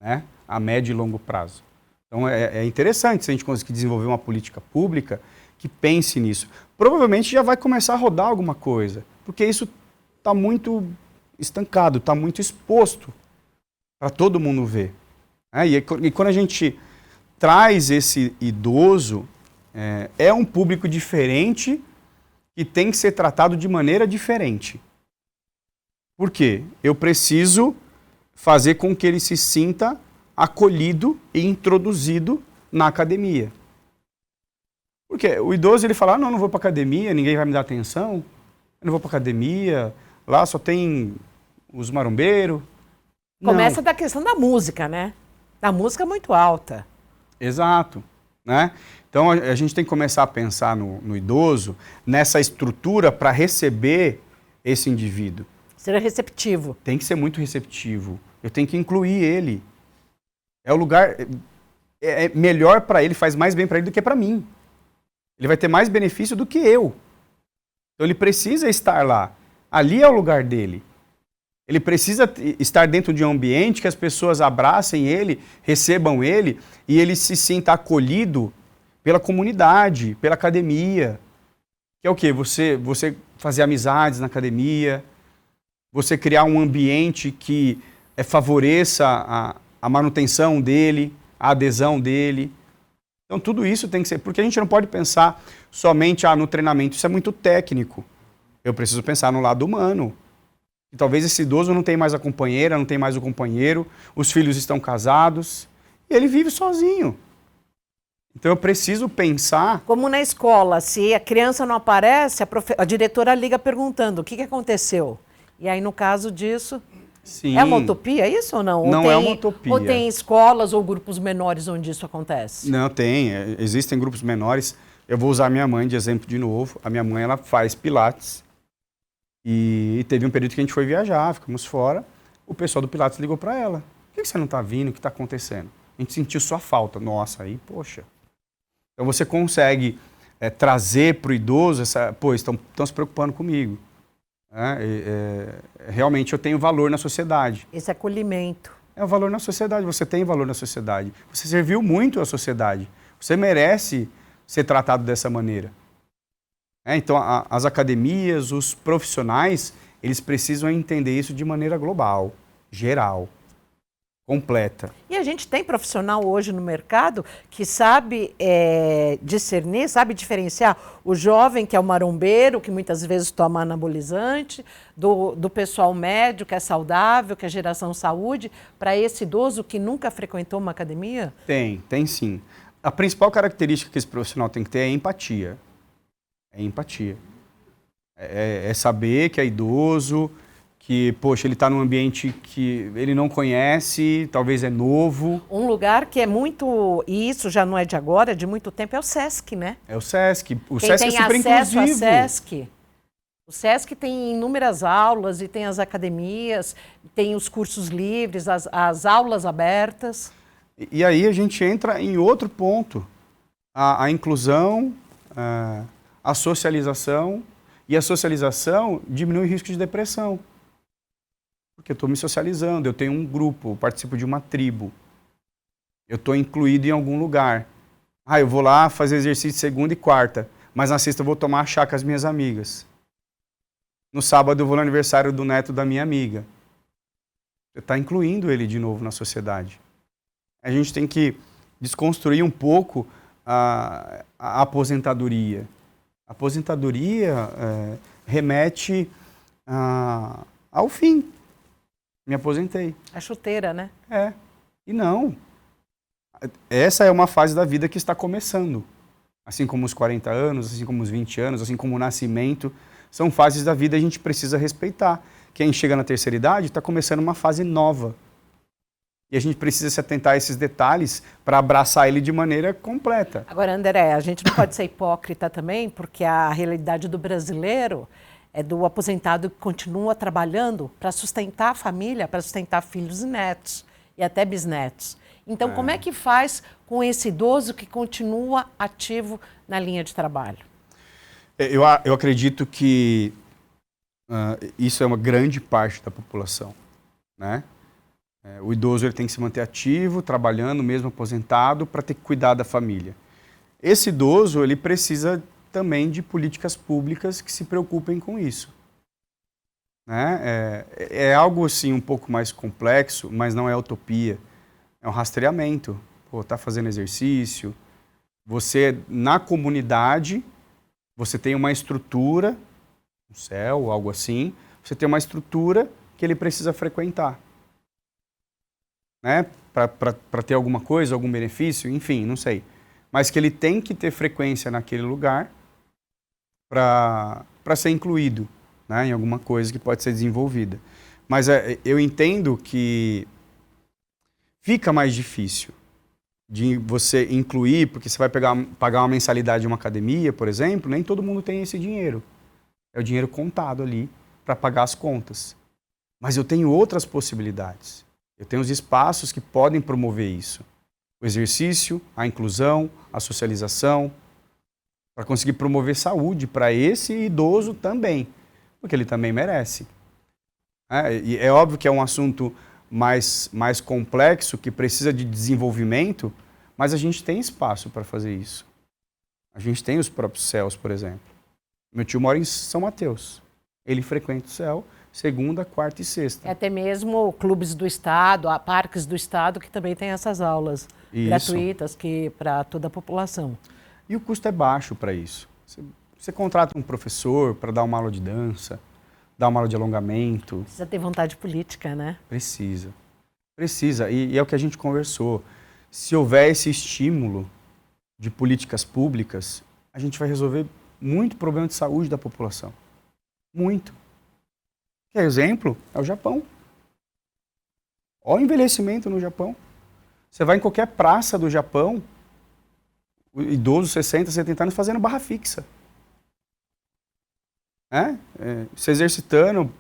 né? A médio e longo prazo. Então, é interessante se a gente conseguir desenvolver uma política pública que pense nisso. Provavelmente já vai começar a rodar alguma coisa, porque isso está muito estancado, está muito exposto para todo mundo ver. E quando a gente traz esse idoso, é um público diferente que tem que ser tratado de maneira diferente. Por quê? Eu preciso fazer com que ele se sinta acolhido e introduzido na academia. Porque o idoso ele fala, não vou para academia, ninguém vai me dar atenção, eu não vou para academia, lá só tem os marombeiros. Começa da questão da música, né? Da música muito alta. Exato. Né? Então a gente tem que começar a pensar no idoso, nessa estrutura para receber esse indivíduo. Ser receptivo. Tem que ser muito receptivo. Eu tenho que incluir ele. É o lugar... É melhor para ele, faz mais bem para ele do que para mim. Ele vai ter mais benefício do que eu. Então ele precisa estar lá. Ali é o lugar dele. Ele precisa estar dentro de um ambiente que as pessoas abracem ele, recebam ele e ele se sinta acolhido pela comunidade, pela academia. Que é o quê? Você fazer amizades na academia, você criar um ambiente que favoreça a manutenção dele, a adesão dele. Então tudo isso tem que ser, porque a gente não pode pensar somente no treinamento, isso é muito técnico. Eu preciso pensar no lado humano. E talvez esse idoso não tem mais a companheira, não tem mais o companheiro, os filhos estão casados e ele vive sozinho. Então eu preciso pensar... Como na escola, se a criança não aparece, a diretora liga perguntando o que aconteceu. E aí no caso disso... Sim. É uma utopia isso ou não? Não é uma utopia. Ou tem escolas ou grupos menores onde isso acontece? Não, tem. Existem grupos menores. Eu vou usar a minha mãe de exemplo de novo. A minha mãe, ela faz pilates. E teve um período que a gente foi viajar, ficamos fora. O pessoal do pilates ligou para ela. Por que você não está vindo? O que está acontecendo? A gente sentiu sua falta. Nossa, aí, poxa. Então você consegue trazer para o idoso estão se preocupando comigo. Realmente eu tenho valor na sociedade. Esse acolhimento. É o valor na sociedade, você tem valor na sociedade. Você serviu muito à sociedade. Você merece ser tratado dessa maneira. Então, as academias, os profissionais, eles precisam entender isso de maneira global, geral, completa. E a gente tem profissional hoje no mercado que sabe discernir, sabe diferenciar o jovem, que é o marombeiro, que muitas vezes toma anabolizante, do pessoal médio, que é saudável, que é geração saúde, para esse idoso que nunca frequentou uma academia? Tem sim. A principal característica que esse profissional tem que ter é empatia. É empatia. É saber que é idoso, que, poxa, ele está num ambiente que ele não conhece, talvez é novo. Um lugar que é muito, e isso já não é de agora, é de muito tempo, é o SESC, né? É o SESC. O Quem SESC tem é super acesso inclusivo. a SESC, o SESC tem inúmeras aulas e tem as academias, tem os cursos livres, as aulas abertas. E aí a gente entra em outro ponto, a inclusão, a socialização, e a socialização diminui o risco de depressão. Porque eu estou me socializando, eu tenho um grupo, eu participo de uma tribo, eu estou incluído em algum lugar. Eu vou lá fazer exercício segunda e quarta, mas na sexta eu vou tomar chá com as minhas amigas. No sábado eu vou no aniversário do neto da minha amiga. Você está incluindo ele de novo na sociedade. A gente tem que desconstruir um pouco a aposentadoria. A aposentadoria remete ao fim. Me aposentei. A chuteira, né? E não. Essa é uma fase da vida que está começando. Assim como os 40 anos, assim como os 20 anos, assim como o nascimento. São fases da vida que a gente precisa respeitar. Quem chega na terceira idade está começando uma fase nova. E a gente precisa se atentar a esses detalhes para abraçar ele de maneira completa. Agora, André, a gente não pode ser hipócrita também, porque a realidade do brasileiro é do aposentado que continua trabalhando para sustentar a família, para sustentar filhos e netos, e até bisnetos. Então, como é que faz com esse idoso que continua ativo na linha de trabalho? Eu acredito que isso é uma grande parte da população, né? O idoso ele tem que se manter ativo, trabalhando, mesmo aposentado, para ter que cuidar da família. Esse idoso ele precisa também de políticas públicas que se preocupem com isso. Né? É algo assim um pouco mais complexo, mas não é utopia. É um rastreamento. Está fazendo exercício. Você, na comunidade, você tem uma estrutura, um céu, algo assim, você tem uma estrutura que ele precisa frequentar. Né? Para ter alguma coisa, algum benefício, enfim, não sei. Mas que ele tem que ter frequência naquele lugar para ser incluído, né, em alguma coisa que pode ser desenvolvida. Mas eu entendo que fica mais difícil de você incluir, porque você vai pagar uma mensalidade de uma academia, por exemplo, nem todo mundo tem esse dinheiro. É o dinheiro contado ali para pagar as contas. Mas eu tenho outras possibilidades. Eu tenho os espaços que podem promover isso. O exercício, a inclusão, a socialização, para conseguir promover saúde para esse idoso também, porque ele também merece. E é óbvio que é um assunto mais complexo, que precisa de desenvolvimento, mas a gente tem espaço para fazer isso. A gente tem os próprios CELs, por exemplo. Meu tio mora em São Mateus. Ele frequenta o CEL segunda, quarta e sexta. Até mesmo clubes do Estado, parques do Estado, que também tem essas aulas gratuitas para toda a população. E o custo é baixo para isso. Você contrata um professor para dar uma aula de dança, dar uma aula de alongamento. Precisa ter vontade política, né? Precisa. Precisa. E é o que a gente conversou. Se houver esse estímulo de políticas públicas, a gente vai resolver muito problema de saúde da população. Muito. Que exemplo é o Japão. Olha o envelhecimento no Japão. Você vai em qualquer praça do Japão, idosos 60, 70 anos fazendo barra fixa. Se exercitando,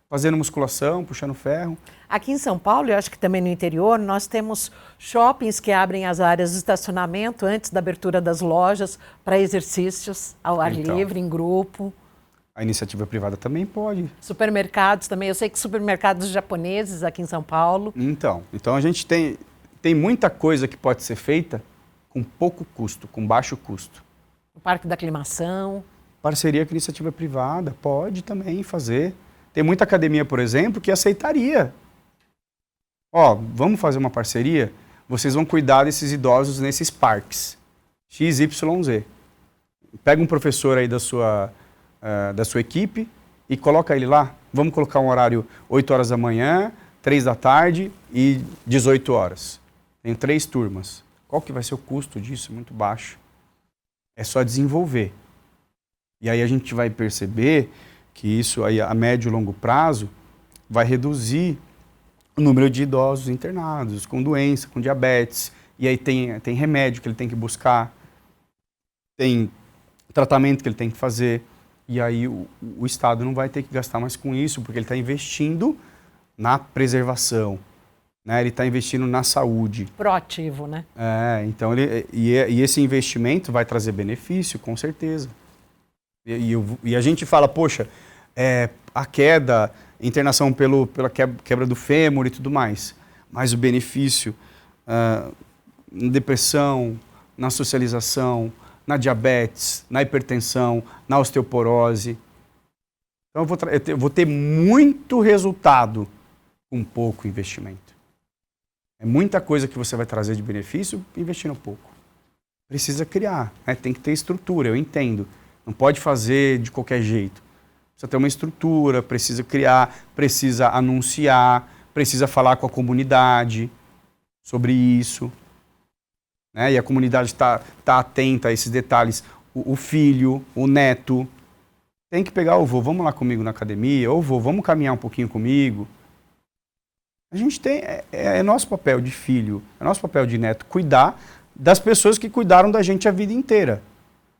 fazendo musculação, puxando ferro. Aqui em São Paulo, eu acho que também no interior, nós temos shoppings que abrem as áreas de estacionamento antes da abertura das lojas para exercícios ao ar livre, em grupo. A iniciativa privada também pode. Supermercados também. Eu sei que supermercados japoneses aqui em São Paulo. Então a gente tem muita coisa que pode ser feita com pouco custo, com baixo custo. O Parque da Aclimação. Parceria com iniciativa privada, pode também fazer. Tem muita academia, por exemplo, que aceitaria. Vamos fazer uma parceria? Vocês vão cuidar desses idosos nesses parques. XYZ. Pega um professor aí da sua equipe e coloca ele lá. Vamos colocar um horário 8 horas da manhã, 3 da tarde e 18 horas. Tem 3 turmas. Qual que vai ser o custo disso? Muito baixo. É só desenvolver. E aí a gente vai perceber que isso aí, a médio e longo prazo vai reduzir o número de idosos internados com doença, com diabetes. E aí tem remédio que ele tem que buscar, tem tratamento que ele tem que fazer. E aí o Estado não vai ter que gastar mais com isso, porque ele está investindo na preservação, né? Ele está investindo na saúde. Proativo, né? Então e esse investimento vai trazer benefício, com certeza. E a gente fala, poxa, a queda, internação pela quebra do fêmur e tudo mais, mas o benefício na depressão, na socialização, na diabetes, na hipertensão, na osteoporose. Então eu vou ter muito resultado com pouco investimento. É muita coisa que você vai trazer de benefício investindo pouco. Precisa criar, né? Tem que ter estrutura, eu entendo. Não pode fazer de qualquer jeito. Precisa ter uma estrutura, precisa criar, precisa anunciar, precisa falar com a comunidade sobre isso. Né? E a comunidade está atenta a esses detalhes. O filho, o neto, tem que pegar o vô, vamos lá comigo na academia, ou vô, vamos caminhar um pouquinho comigo. A gente tem, é nosso papel de filho, é nosso papel de neto, cuidar das pessoas que cuidaram da gente a vida inteira.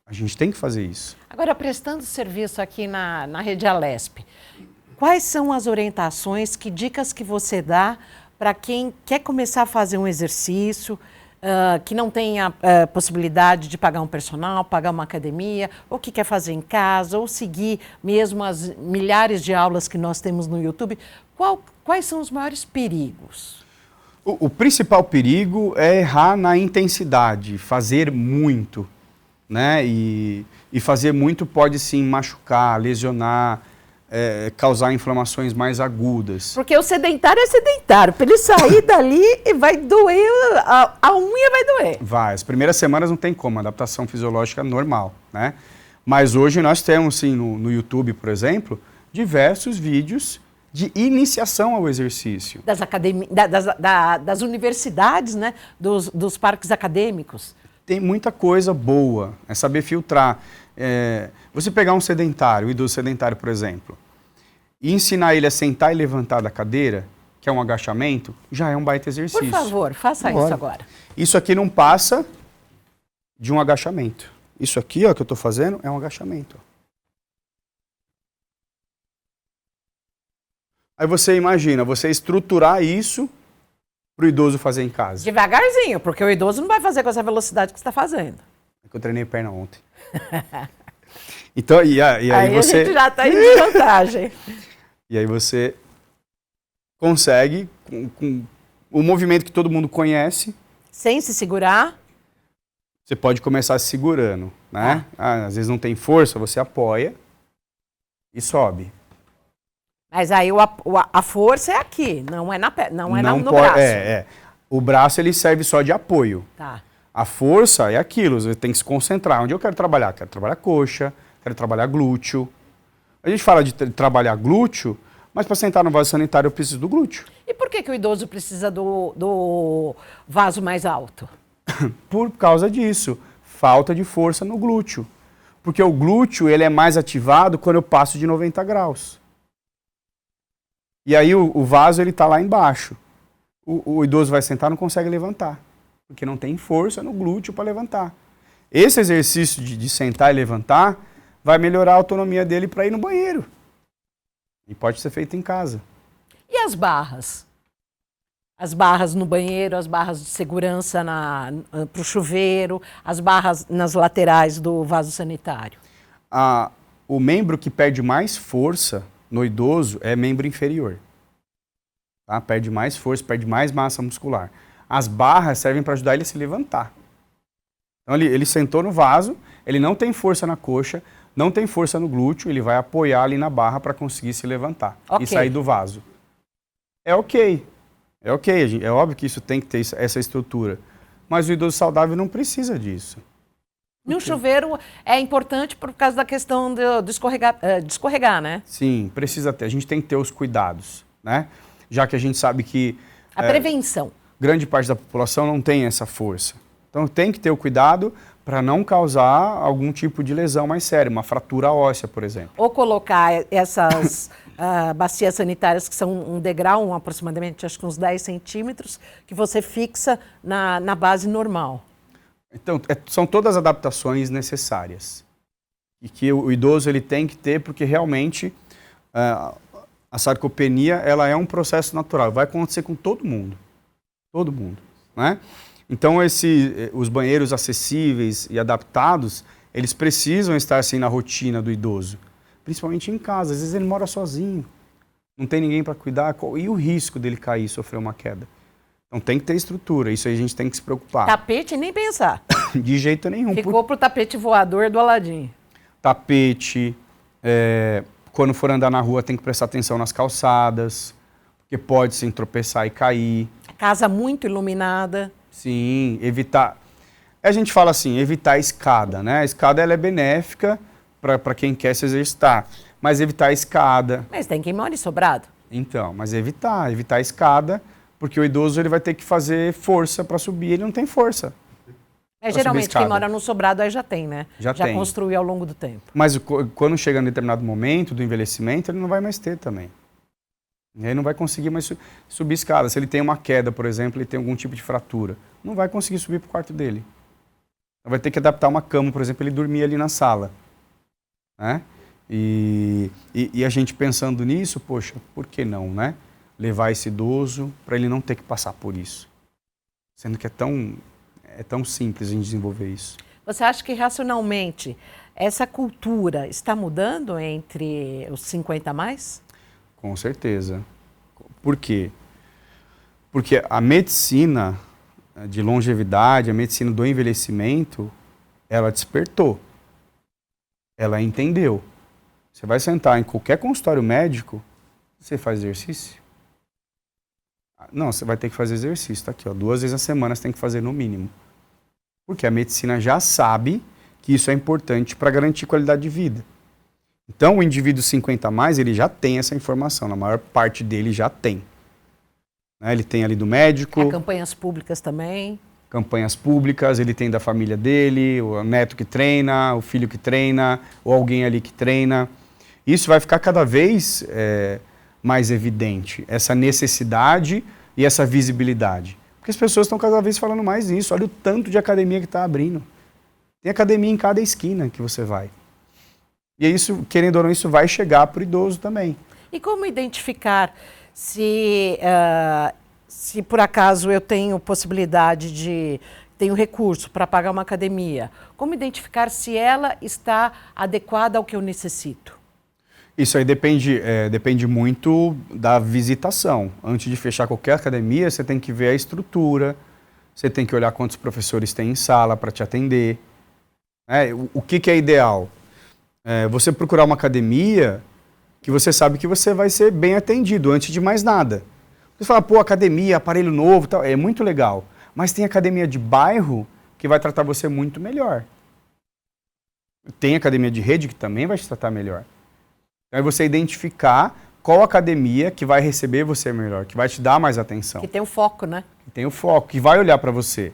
A gente tem que fazer isso. Agora, prestando serviço aqui na Rede Alesp, quais são as orientações, que dicas que você dá para quem quer começar a fazer um exercício, que não tenha possibilidade de pagar um personal, pagar uma academia, ou que quer fazer em casa, ou seguir mesmo as milhares de aulas que nós temos no YouTube? Quais são os maiores perigos? O principal perigo é errar na intensidade, fazer muito. Né? E fazer muito pode sim machucar, lesionar, causar inflamações mais agudas. Porque o sedentário é sedentário. Para ele sair dali, vai doer, a unha vai doer. Vai. As primeiras semanas não tem como, adaptação fisiológica normal. Né? Mas hoje nós temos, sim, no YouTube, por exemplo, diversos vídeos de iniciação ao exercício. Das universidades, né? Dos parques acadêmicos. Tem muita coisa boa, é saber filtrar. Você pegar um sedentário, um idoso sedentário, por exemplo, e ensinar ele a sentar e levantar da cadeira, que é um agachamento, já é um baita exercício. Por favor, faça isso agora. Isso aqui não passa de um agachamento. Isso aqui, ó, que eu estou fazendo, é um agachamento. Aí você imagina, você estruturar isso para o idoso fazer em casa. Devagarzinho, porque o idoso não vai fazer com essa velocidade que você está fazendo. É que eu treinei perna ontem. Então, e aí você... a gente já está em desvantagem. E aí você consegue, com o movimento que todo mundo conhece... Sem se segurar. Você pode começar se segurando, né? Às vezes não tem força, você apoia e sobe. Mas aí a força é aqui, não é no pode, braço. O braço ele serve só de apoio. Tá. A força é aquilo, você tem que se concentrar. Onde eu quero trabalhar? Quero trabalhar coxa, quero trabalhar glúteo. A gente fala de trabalhar glúteo, mas para sentar no vaso sanitário eu preciso do glúteo. E por que o idoso precisa do vaso mais alto? Por causa disso, falta de força no glúteo. Porque o glúteo ele é mais ativado quando eu passo de 90 graus. E aí o vaso ele está lá embaixo. O idoso vai sentar e não consegue levantar. Porque não tem força no glúteo para levantar. Esse exercício de sentar e levantar vai melhorar a autonomia dele para ir no banheiro. E pode ser feito em casa. E as barras? As barras no banheiro, as barras de segurança para o chuveiro, as barras nas laterais do vaso sanitário. O membro que perde mais força no idoso é membro inferior. Tá? Perde mais força, perde mais massa muscular. As barras servem para ajudar ele a se levantar. Então ele sentou no vaso, ele não tem força na coxa, não tem força no glúteo, ele vai apoiar ali na barra para conseguir se levantar e sair do vaso. É ok. É ok, é óbvio que isso tem que ter essa estrutura. Mas o idoso saudável não precisa disso. No chuveiro é importante por causa da questão de escorregar, né? Sim, precisa ter. A gente tem que ter os cuidados, né? Já que a gente sabe que... A prevenção. Grande parte da população não tem essa força. Então tem que ter o cuidado para não causar algum tipo de lesão mais séria, uma fratura óssea, por exemplo. Ou colocar essas bacias sanitárias que são um degrau, aproximadamente, acho que uns 10 centímetros, que você fixa na base normal. Então, são todas adaptações necessárias. E que o idoso ele tem que ter, porque realmente a sarcopenia ela é um processo natural. Vai acontecer com todo mundo. Todo mundo, né? Então, os banheiros acessíveis e adaptados, eles precisam estar assim na rotina do idoso. Principalmente em casa. Às vezes ele mora sozinho. Não tem ninguém para cuidar. E o risco dele cair e sofrer uma queda? Então tem que ter estrutura. Isso aí a gente tem que se preocupar. Tapete, nem pensar. De jeito nenhum. Ficou pro tapete voador do Aladim. Tapete. Quando for andar na rua tem que prestar atenção nas calçadas. Porque pode se tropeçar e cair. Casa muito iluminada. Sim, evitar... A gente fala assim, evitar a escada, né? A escada ela é benéfica para quem quer se exercitar, mas evitar a escada. Mas tem quem mora em sobrado. Então, mas evitar a escada, porque o idoso ele vai ter que fazer força para subir, ele não tem força. Geralmente quem mora no sobrado aí já tem, né? Já tem. Construiu ao longo do tempo. Mas quando chega em determinado momento do envelhecimento, ele não vai mais ter também. Ele não vai conseguir mais subir escada. Se ele tem uma queda, por exemplo, ele tem algum tipo de fratura, não vai conseguir subir para o quarto dele. Vai ter que adaptar uma cama, por exemplo, ele dormir ali na sala. Né? E a gente pensando nisso, poxa, por que não, né? Levar esse idoso para ele não ter que passar por isso. Sendo que é tão simples a gente desenvolver isso. Você acha que racionalmente essa cultura está mudando entre os 50 a mais? Com certeza. Por quê? Porque a medicina de longevidade, a medicina do envelhecimento, ela despertou. Ela entendeu. Você vai sentar em qualquer consultório médico, você faz exercício? Não, você vai ter que fazer exercício. Tá aqui, ó, 2 vezes a semana você tem que fazer no mínimo. Porque a medicina já sabe que isso é importante para garantir qualidade de vida. Então, o indivíduo 50 a mais, ele já tem essa informação. Na maior parte dele já tem. Né? Ele tem ali do médico. Campanhas públicas também. Campanhas públicas, ele tem da família dele, o neto que treina, o filho que treina, ou alguém ali que treina. Isso vai ficar cada vez mais evidente, essa necessidade e essa visibilidade. Porque as pessoas estão cada vez falando mais nisso. Olha o tanto de academia que está abrindo. Tem academia em cada esquina que você vai. E isso, querendo ou não, isso vai chegar para o idoso também. E como identificar se por acaso eu tenho tenho recurso para pagar uma academia, como identificar se ela está adequada ao que eu necessito? Isso aí depende muito da visitação. Antes de fechar qualquer academia, você tem que ver a estrutura, você tem que olhar quantos professores tem em sala para te atender. O que é ideal? Você procurar uma academia que você sabe que você vai ser bem atendido antes de mais nada. Você fala, pô, academia, aparelho novo, tal, é muito legal. Mas tem academia de bairro que vai tratar você muito melhor. Tem academia de rede que também vai te tratar melhor. Então é você identificar qual academia que vai receber você melhor, que vai te dar mais atenção. Que tem o foco, né? Que tem o foco, que vai olhar para você.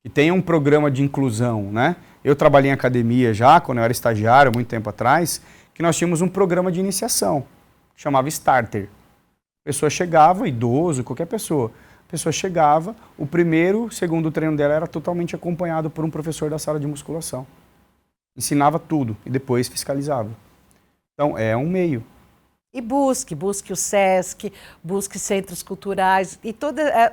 Que tem um programa de inclusão, né? Eu trabalhei em academia já, quando eu era estagiário, muito tempo atrás, que nós tínhamos um programa de iniciação, que chamava Starter. A pessoa chegava, idoso, qualquer pessoa. A pessoa chegava, o segundo treino dela era totalmente acompanhado por um professor da sala de musculação. Ensinava tudo e depois fiscalizava. Então, é um meio. E busque o SESC, busque centros culturais. E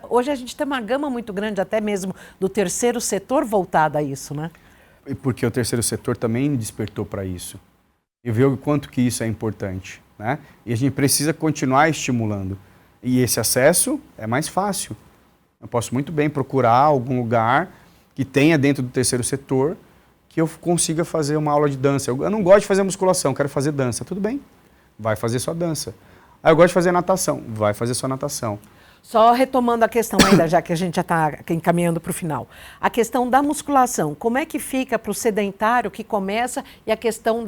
hoje a gente tem uma gama muito grande, até mesmo do terceiro setor voltada a isso, né? Porque o terceiro setor também despertou para isso. E viu o quanto que isso é importante, né? E a gente precisa continuar estimulando. E esse acesso é mais fácil. Eu posso muito bem procurar algum lugar que tenha dentro do terceiro setor que eu consiga fazer uma aula de dança. Eu não gosto de fazer musculação, quero fazer dança. Tudo bem, vai fazer sua dança. Eu gosto de fazer natação, vai fazer sua natação. Só retomando a questão ainda, já que a gente já está encaminhando para o final. A questão da musculação, como é que fica para o sedentário que começa e a questão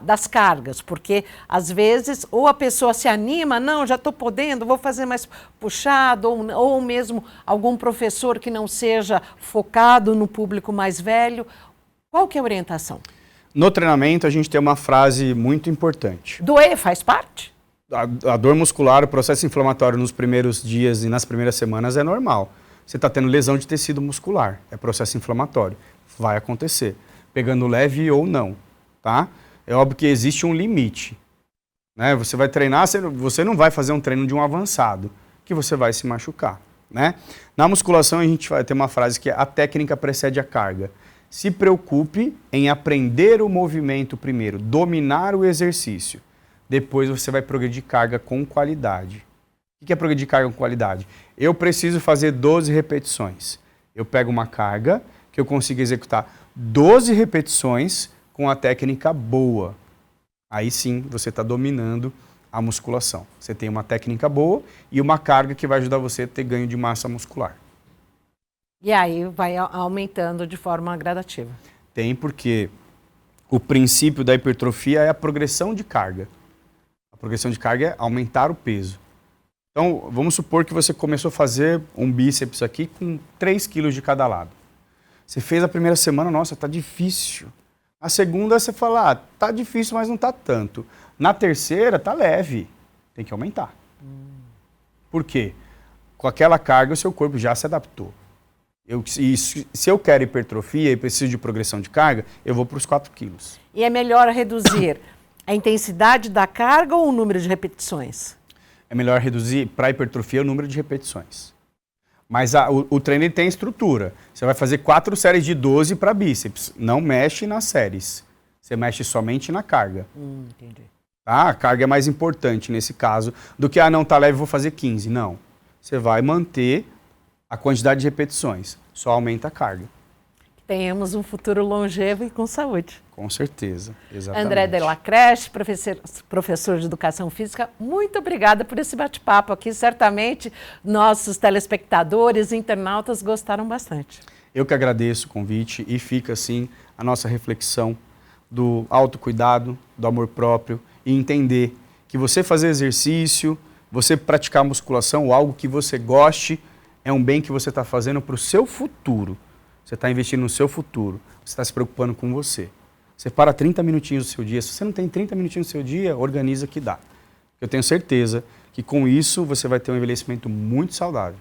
das cargas? Porque, às vezes, ou a pessoa se anima, não, já estou podendo, vou fazer mais puxado, ou mesmo algum professor que não seja focado no público mais velho. Qual que é a orientação? No treinamento, a gente tem uma frase muito importante. Doer faz parte? A dor muscular, o processo inflamatório nos primeiros dias e nas primeiras semanas é normal. Você está tendo lesão de tecido muscular, é processo inflamatório. Vai acontecer, pegando leve ou não, tá? É óbvio que existe um limite, né? Você vai treinar, você não vai fazer um treino de um avançado, que você vai se machucar, né? Na musculação, a gente vai ter uma frase que é: a técnica precede a carga. Se preocupe em aprender o movimento primeiro, dominar o exercício. Depois você vai progredir carga com qualidade. O que é progredir carga com qualidade? Eu preciso fazer 12 repetições. Eu pego uma carga que eu consigo executar 12 repetições com a técnica boa. Aí sim você está dominando a musculação. Você tem uma técnica boa e uma carga que vai ajudar você a ter ganho de massa muscular. E aí vai aumentando de forma gradativa. Tem, porque o princípio da hipertrofia é a progressão de carga. A progressão de carga é aumentar o peso. Então, vamos supor que você começou a fazer um bíceps aqui com 3 quilos de cada lado. Você fez a primeira semana, nossa, tá difícil. A segunda você fala, tá difícil, mas não tá tanto. Na terceira, tá leve. Tem que aumentar. Por quê? Com aquela carga, o seu corpo já se adaptou. Se eu quero hipertrofia e preciso de progressão de carga, eu vou para os 4 quilos. E é melhor reduzir a intensidade da carga ou o número de repetições? É melhor reduzir para a hipertrofia o número de repetições. Mas o treino ele tem estrutura. Você vai fazer 4 séries de 12 para bíceps. Não mexe nas séries. Você mexe somente na carga. Entendi. Tá? A carga é mais importante nesse caso do que, não, tá leve, vou fazer 15. Não. Você vai manter a quantidade de repetições. Só aumenta a carga. Tenhamos um futuro longevo e com saúde. Com certeza, exatamente. André Delacreche, professor de Educação Física, muito obrigada por esse bate-papo aqui. Certamente nossos telespectadores e internautas gostaram bastante. Eu que agradeço o convite e fica assim a nossa reflexão do autocuidado, do amor próprio e entender que você fazer exercício, você praticar musculação ou algo que você goste, é um bem que você está fazendo para o seu futuro. Você está investindo no seu futuro. Você está se preocupando com você. Você para 30 minutinhos do seu dia. Se você não tem 30 minutinhos do seu dia, organiza que dá. Eu tenho certeza que com isso você vai ter um envelhecimento muito saudável.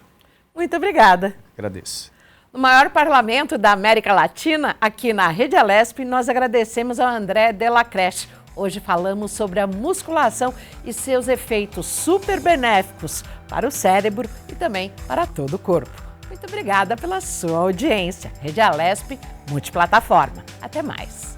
Muito obrigada. Agradeço. No maior parlamento da América Latina, aqui na Rede Alesp, nós agradecemos ao André Delacreche. Hoje falamos sobre a musculação e seus efeitos super benéficos para o cérebro e também para todo o corpo. Muito obrigada pela sua audiência. Rede Alesp, multiplataforma. Até mais.